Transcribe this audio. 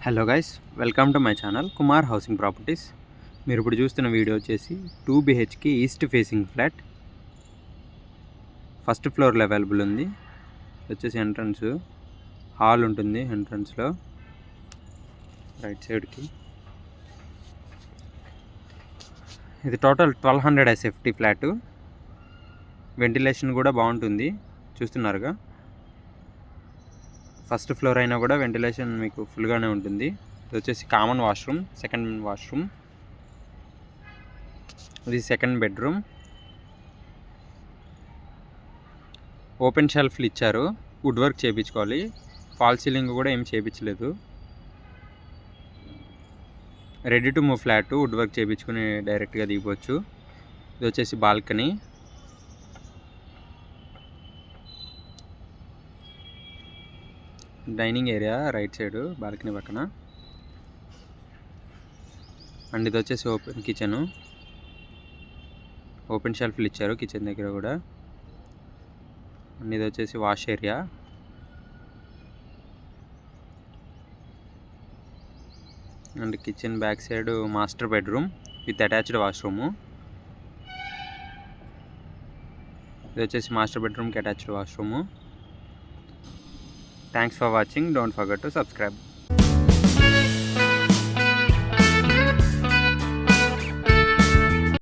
Hello guys, welcome to my channel Kumar housing properties. మీరు ఇప్పుడు చూస్తున్న వీడియో వచ్చేసి 2 BHK east facing flat. First ఫ్లోర్లో అవైలబుల్ ఉంది. వచ్చేసి ఎంట్రన్స్ హాల్ ఉంటుంది. ఎంట్రన్స్లో రైట్ సైడ్కి ఇది టోటల్ 1200 SFT ఫ్లాటు. వెంటిలేషన్ కూడా బాగుంటుంది, చూస్తున్నారుగా. ఫస్ట్ ఫ్లోర్ అయినా కూడా వెంటిలేషన్ మీకు ఫుల్గానే ఉంటుంది. ఇది వచ్చేసి కామన్ వాష్రూమ్, సెకండ్ వాష్రూమ్. ఇది సెకండ్ బెడ్రూమ్. ఓపెన్ షెల్ఫ్లు ఇచ్చారు, వుడ్ వర్క్ చేయించుకోవాలి. ఫాల్ సీలింగ్ కూడా ఏం చేయించలేదు. Ready to move flat, wood work చేయించుకుని డైరెక్ట్గా దిగిపోవచ్చు. ఇది వచ్చేసి balcony. Dining area right side balcony పక్కన. అండ్ ఇది వచ్చేసి ఓపెన్ కిచెను. ఓపెన్ షెల్ఫ్లు ఇచ్చారు కిచెన్ దగ్గర కూడా. అండ్ ఇది వచ్చేసి wash area. And kitchen back side master bedroom with attached washroom. ఇది వచ్చేసి మాస్టర్ బెడ్రూమ్కి attached washroom. Thanks for watching. Don't forget to subscribe.